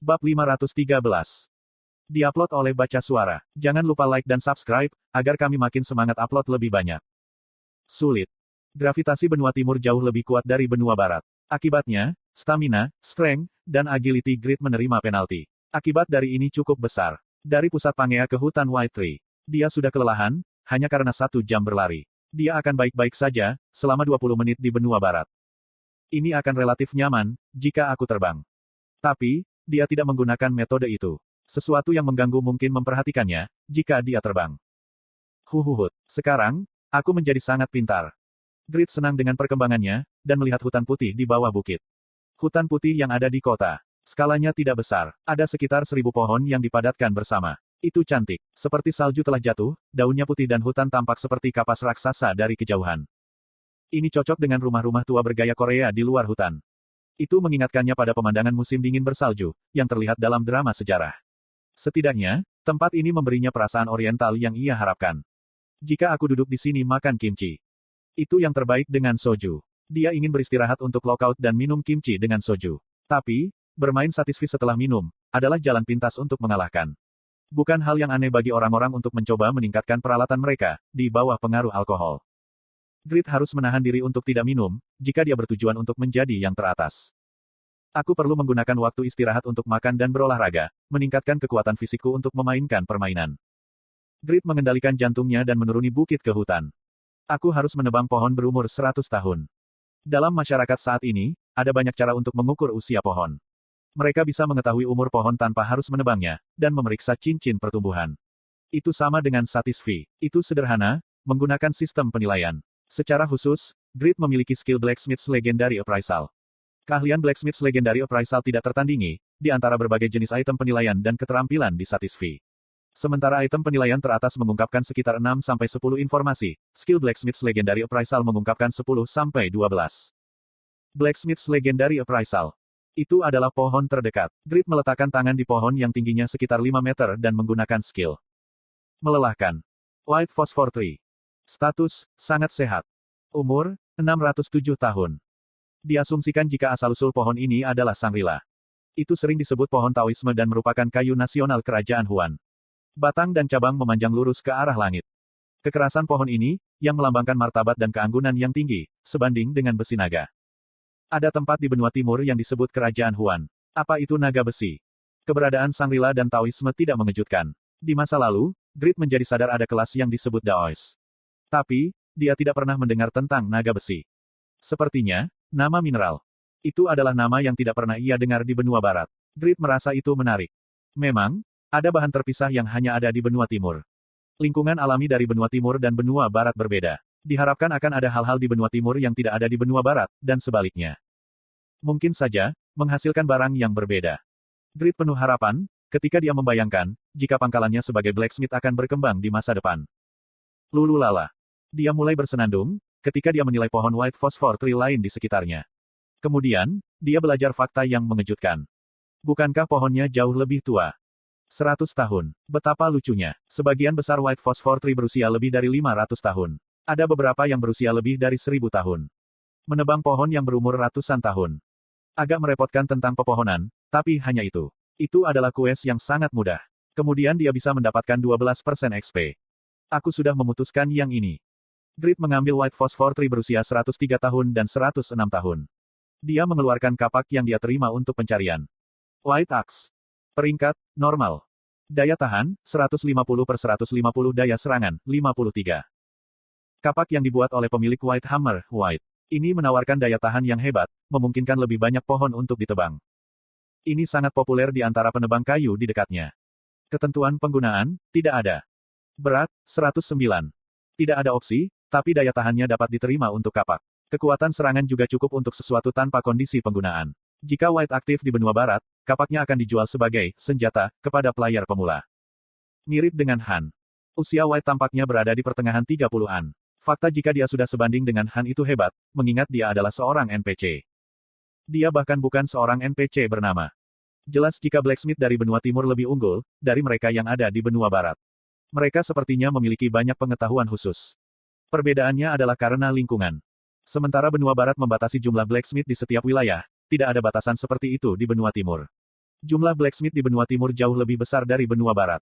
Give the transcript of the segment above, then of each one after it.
Bab 513. Diupload oleh Baca Suara. Jangan lupa like dan subscribe, agar kami makin semangat upload lebih banyak. Sulit. Gravitasi benua timur jauh lebih kuat dari benua barat. Akibatnya, stamina, strength, dan agility grid menerima penalti. Akibat dari ini cukup besar. Dari pusat Pangea ke hutan White Tree. Dia sudah kelelahan, hanya karena 1 jam berlari. Dia akan baik-baik saja, selama 20 menit di benua barat. Ini akan relatif nyaman, jika aku terbang. Tapi, dia tidak menggunakan metode itu. Sesuatu yang mengganggu mungkin memperhatikannya, jika dia terbang. Huhuhut. Sekarang, aku menjadi sangat pintar. Grid senang dengan perkembangannya, dan melihat hutan putih di bawah bukit. Hutan putih yang ada di kota. Skalanya tidak besar. Ada sekitar 1000 pohon yang dipadatkan bersama. Itu cantik. Seperti salju telah jatuh, daunnya putih dan hutan tampak seperti kapas raksasa dari kejauhan. Ini cocok dengan rumah-rumah tua bergaya Korea di luar hutan. Itu mengingatkannya pada pemandangan musim dingin bersalju, yang terlihat dalam drama sejarah. Setidaknya, tempat ini memberinya perasaan oriental yang ia harapkan. Jika aku duduk di sini makan kimchi. Itu yang terbaik dengan soju. Dia ingin beristirahat untuk lockout dan minum kimchi dengan soju. Tapi, bermain satisfi setelah minum, adalah jalan pintas untuk mengalahkan. Bukan hal yang aneh bagi orang-orang untuk mencoba meningkatkan peralatan mereka, di bawah pengaruh alkohol. Grid harus menahan diri untuk tidak minum, jika dia bertujuan untuk menjadi yang teratas. Aku perlu menggunakan waktu istirahat untuk makan dan berolahraga, meningkatkan kekuatan fisikku untuk memainkan permainan. Grid mengendalikan jantungnya dan menuruni bukit ke hutan. Aku harus menebang pohon berumur 100 tahun. Dalam masyarakat saat ini, ada banyak cara untuk mengukur usia pohon. Mereka bisa mengetahui umur pohon tanpa harus menebangnya, dan memeriksa cincin pertumbuhan. Itu sama dengan satisfi. Itu sederhana, menggunakan sistem penilaian. Secara khusus, Grid memiliki skill Blacksmith's Legendary Appraisal. Keahlian Blacksmith's Legendary Appraisal tidak tertandingi, di antara berbagai jenis item penilaian dan keterampilan di satisfi. Sementara item penilaian teratas mengungkapkan sekitar 6-10 informasi, skill Blacksmith's Legendary Appraisal mengungkapkan 10-12. Blacksmith's Legendary Appraisal. Itu adalah pohon terdekat. Grid meletakkan tangan di pohon yang tingginya sekitar 5 meter dan menggunakan skill. Melelahkan. White Phosphor Tree. Status, sangat sehat. Umur, 607 tahun. Diasumsikan jika asal-usul pohon ini adalah Shangri-La. Itu sering disebut pohon Taoisme dan merupakan kayu nasional kerajaan Huan. Batang dan cabang memanjang lurus ke arah langit. Kekerasan pohon ini, yang melambangkan martabat dan keanggunan yang tinggi, sebanding dengan besi naga. Ada tempat di benua timur yang disebut kerajaan Huan. Apa itu naga besi? Keberadaan Shangri-La dan Taoisme tidak mengejutkan. Di masa lalu, Grid menjadi sadar ada kelas yang disebut Daois. Tapi, dia tidak pernah mendengar tentang naga besi. Sepertinya, nama mineral. Itu adalah nama yang tidak pernah ia dengar di benua barat. Grid merasa itu menarik. Memang, ada bahan terpisah yang hanya ada di benua timur. Lingkungan alami dari benua timur dan benua barat berbeda. Diharapkan akan ada hal-hal di benua timur yang tidak ada di benua barat, dan sebaliknya. Mungkin saja, menghasilkan barang yang berbeda. Grid penuh harapan, ketika dia membayangkan, jika pangkalannya sebagai blacksmith akan berkembang di masa depan. Lululala. Dia mulai bersenandung, ketika dia menilai pohon White Phosphor Tree lain di sekitarnya. Kemudian, dia belajar fakta yang mengejutkan. Bukankah pohonnya jauh lebih tua? 100 tahun. Betapa lucunya. Sebagian besar White Phosphor Tree berusia lebih dari 500 tahun. Ada beberapa yang berusia lebih dari 1000 tahun. Menebang pohon yang berumur ratusan tahun. Agak merepotkan tentang pepohonan, tapi hanya itu. Itu adalah quest yang sangat mudah. Kemudian dia bisa mendapatkan 12% XP. Aku sudah memutuskan yang ini. Grid mengambil White Phosphor Tree berusia 103 tahun dan 106 tahun. Dia mengeluarkan kapak yang dia terima untuk pencarian. White Axe. Peringkat, normal. Daya tahan, 150/150 daya serangan, 53. Kapak yang dibuat oleh pemilik White Hammer, White. Ini menawarkan daya tahan yang hebat, memungkinkan lebih banyak pohon untuk ditebang. Ini sangat populer di antara penebang kayu di dekatnya. Ketentuan penggunaan, tidak ada. Berat, 109. Tidak ada opsi, tapi daya tahannya dapat diterima untuk kapak. Kekuatan serangan juga cukup untuk sesuatu tanpa kondisi penggunaan. Jika White aktif di benua barat, kapaknya akan dijual sebagai senjata kepada player pemula. Mirip dengan Han. Usia White tampaknya berada di pertengahan 30-an. Fakta jika dia sudah sebanding dengan Han itu hebat, mengingat dia adalah seorang NPC. Dia bahkan bukan seorang NPC bernama. Jelas jika Blacksmith dari benua timur lebih unggul, dari mereka yang ada di benua barat. Mereka sepertinya memiliki banyak pengetahuan khusus. Perbedaannya adalah karena lingkungan. Sementara benua barat membatasi jumlah blacksmith di setiap wilayah, tidak ada batasan seperti itu di benua timur. Jumlah blacksmith di benua timur jauh lebih besar dari benua barat.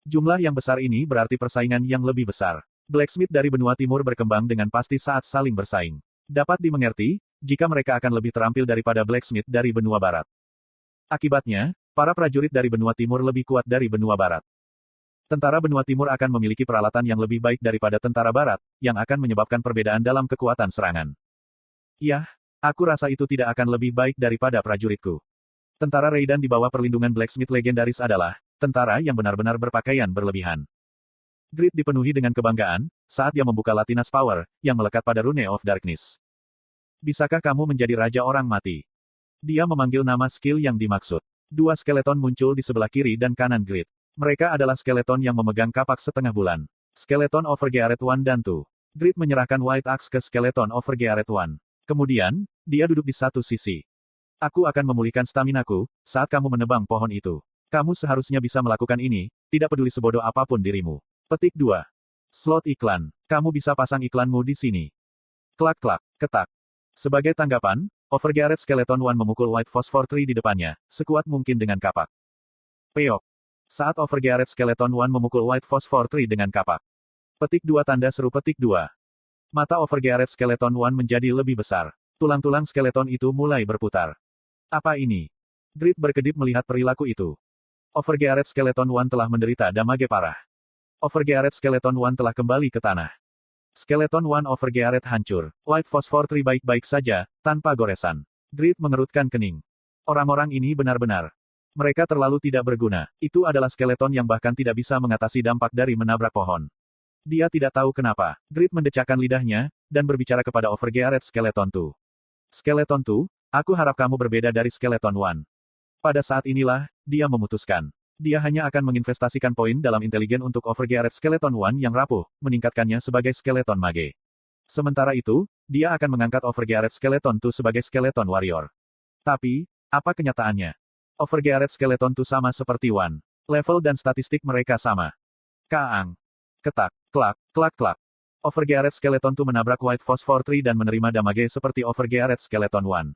Jumlah yang besar ini berarti persaingan yang lebih besar. Blacksmith dari benua timur berkembang dengan pasti saat saling bersaing. Dapat dimengerti, jika mereka akan lebih terampil daripada blacksmith dari benua barat. Akibatnya, para prajurit dari benua timur lebih kuat dari benua barat. Tentara benua timur akan memiliki peralatan yang lebih baik daripada tentara barat, yang akan menyebabkan perbedaan dalam kekuatan serangan. Yah, aku rasa itu tidak akan lebih baik daripada prajuritku. Tentara Raiden di bawah perlindungan blacksmith legendaris adalah tentara yang benar-benar berpakaian berlebihan. Grid dipenuhi dengan kebanggaan saat dia membuka Latinas Power yang melekat pada Rune of Darkness. Bisakah kamu menjadi raja orang mati? Dia memanggil nama skill yang dimaksud. Dua skeleton muncul di sebelah kiri dan kanan Grid. Mereka adalah skeleton yang memegang kapak setengah bulan. Skeleton Overgeared 1 dan 2. Grid menyerahkan White Axe ke skeleton Overgeared 1. Kemudian, dia duduk di satu sisi. Aku akan memulihkan staminaku saat kamu menebang pohon itu. Kamu seharusnya bisa melakukan ini, tidak peduli sebodoh apapun dirimu. Petik 2. Slot iklan. Kamu bisa pasang iklanmu di sini. Klak-klak, ketak. Sebagai tanggapan, Overgeared Skeleton 1 memukul White Phosphor Tree di depannya, sekuat mungkin dengan kapak. Peok. Saat Overgeared Skeleton 1 memukul White Phosphor Tree dengan kapak. Petik 2 tanda seru petik 2. Mata Overgeared Skeleton 1 menjadi lebih besar. Tulang-tulang skeleton itu mulai berputar. Apa ini? Grid berkedip melihat perilaku itu. Overgeared Skeleton 1 telah menderita damage parah. Overgeared Skeleton 1 telah kembali ke tanah. Skeleton 1 Overgeared hancur. White Phosphor Tree baik-baik saja, tanpa goresan. Grid mengerutkan kening. Orang-orang ini benar-benar. Mereka terlalu tidak berguna. Itu adalah skeleton yang bahkan tidak bisa mengatasi dampak dari menabrak pohon. Dia tidak tahu kenapa. Grid mendecakkan lidahnya, dan berbicara kepada Overgeared Skeleton 2. Skeleton 2, aku harap kamu berbeda dari Skeleton 1. Pada saat inilah, dia memutuskan. Dia hanya akan menginvestasikan poin dalam inteligen untuk Overgeared Skeleton 1 yang rapuh, meningkatkannya sebagai skeleton mage. Sementara itu, dia akan mengangkat Overgeared Skeleton 2 sebagai skeleton warrior. Tapi, apa kenyataannya? Overgeared Skeleton 2 sama seperti 1. Level dan statistik mereka sama. Kaang. Ketak, klak, klak, klak. Overgeared Skeleton 2 menabrak White Phosphor Tree dan menerima damage seperti Overgeared Skeleton 1.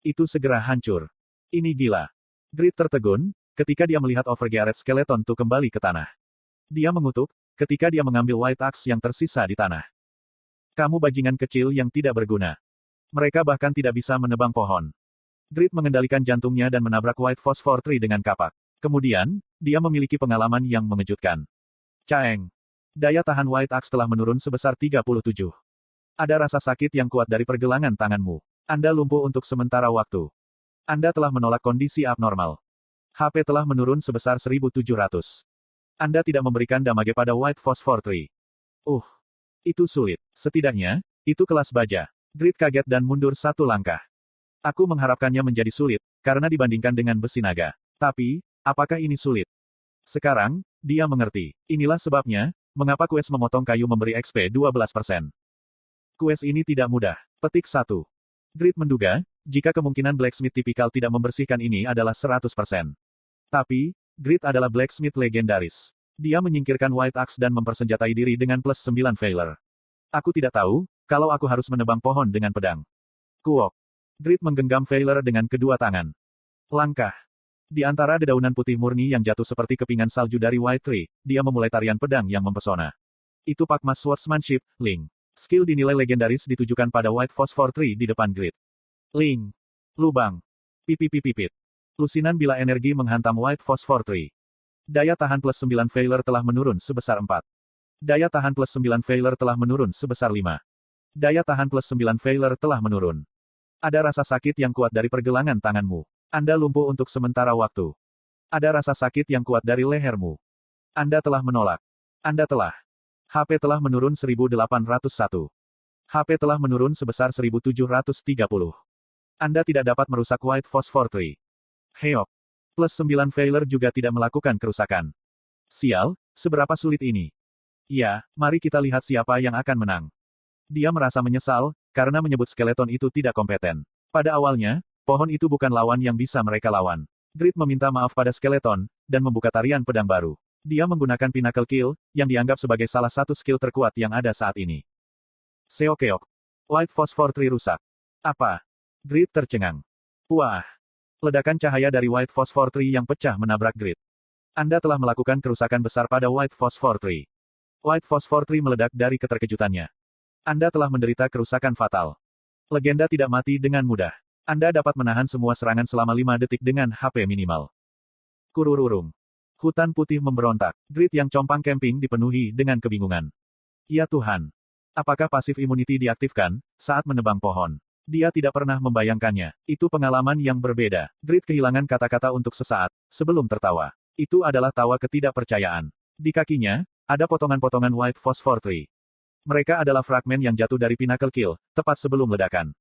Itu segera hancur. Ini gila. Grid tertegun, ketika dia melihat Overgeared Skeleton 2 kembali ke tanah. Dia mengutuk, ketika dia mengambil White Axe yang tersisa di tanah. Kamu bajingan kecil yang tidak berguna. Mereka bahkan tidak bisa menebang pohon. Grid mengendalikan jantungnya dan menabrak White Phosphor Tree dengan kapak. Kemudian, dia memiliki pengalaman yang mengejutkan. Caeng. Daya tahan White Axe telah menurun sebesar 37. Ada rasa sakit yang kuat dari pergelangan tanganmu. Anda lumpuh untuk sementara waktu. Anda telah menolak kondisi abnormal. HP telah menurun sebesar 1700. Anda tidak memberikan damage pada White Phosphor Tree. Itu sulit. Setidaknya, itu kelas baja. Grid kaget dan mundur satu langkah. Aku mengharapkannya menjadi sulit, karena dibandingkan dengan besi naga. Tapi, apakah ini sulit? Sekarang, dia mengerti. Inilah sebabnya, mengapa quest memotong kayu memberi XP 12%. Quest ini tidak mudah. Petik 1. Grid menduga, jika kemungkinan blacksmith tipikal tidak membersihkan ini adalah 100%. Tapi, Grid adalah blacksmith legendaris. Dia menyingkirkan White Axe dan mempersenjatai diri dengan plus 9 failure. Aku tidak tahu, kalau aku harus menebang pohon dengan pedang. Kuok. Grid menggenggam failure dengan kedua tangan. Langkah. Di antara dedaunan putih murni yang jatuh seperti kepingan salju dari White Tree, dia memulai tarian pedang yang mempesona. Itu Pakmas Swordsmanship, Ling. Skill dinilai legendaris ditujukan pada White Phosphor Tree di depan Grid. Ling. Lubang. Pipipipipit. Lusinan bila energi menghantam White Phosphor Tree. Daya tahan plus 9 failure telah menurun sebesar 4. Daya tahan plus 9 failure telah menurun sebesar 5. Daya tahan plus 9 failure telah menurun. Ada rasa sakit yang kuat dari pergelangan tanganmu. Anda lumpuh untuk sementara waktu. Ada rasa sakit yang kuat dari lehermu. Anda telah menolak. Anda telah. HP telah menurun 1801. HP telah menurun sebesar 1730. Anda tidak dapat merusak White Phosphor Tree. Heok. Plus 9 failure juga tidak melakukan kerusakan. Sial, seberapa sulit ini? Ya, mari kita lihat siapa yang akan menang. Dia merasa menyesal, karena menyebut skeleton itu tidak kompeten. Pada awalnya, pohon itu bukan lawan yang bisa mereka lawan. Grid meminta maaf pada skeleton, dan membuka tarian pedang baru. Dia menggunakan Pinnacle Kill, yang dianggap sebagai salah satu skill terkuat yang ada saat ini. Seokeok. White Phosphor Tree rusak. Apa? Grid tercengang. Wah. Ledakan cahaya dari White Phosphor Tree yang pecah menabrak grid. Anda telah melakukan kerusakan besar pada White Phosphor Tree. White Phosphor Tree meledak dari keterkejutannya. Anda telah menderita kerusakan fatal. Legenda tidak mati dengan mudah. Anda dapat menahan semua serangan selama 5 detik dengan HP minimal. Kurururung. Hutan putih memberontak. Grid yang compang camping dipenuhi dengan kebingungan. Ya Tuhan. Apakah pasif immunity diaktifkan saat menebang pohon? Dia tidak pernah membayangkannya. Itu pengalaman yang berbeda. Grid kehilangan kata-kata untuk sesaat, sebelum tertawa. Itu adalah tawa ketidakpercayaan. Di kakinya, ada potongan-potongan White Phosphor Tree. Mereka adalah fragmen yang jatuh dari Pinnacle Kill, tepat sebelum ledakan.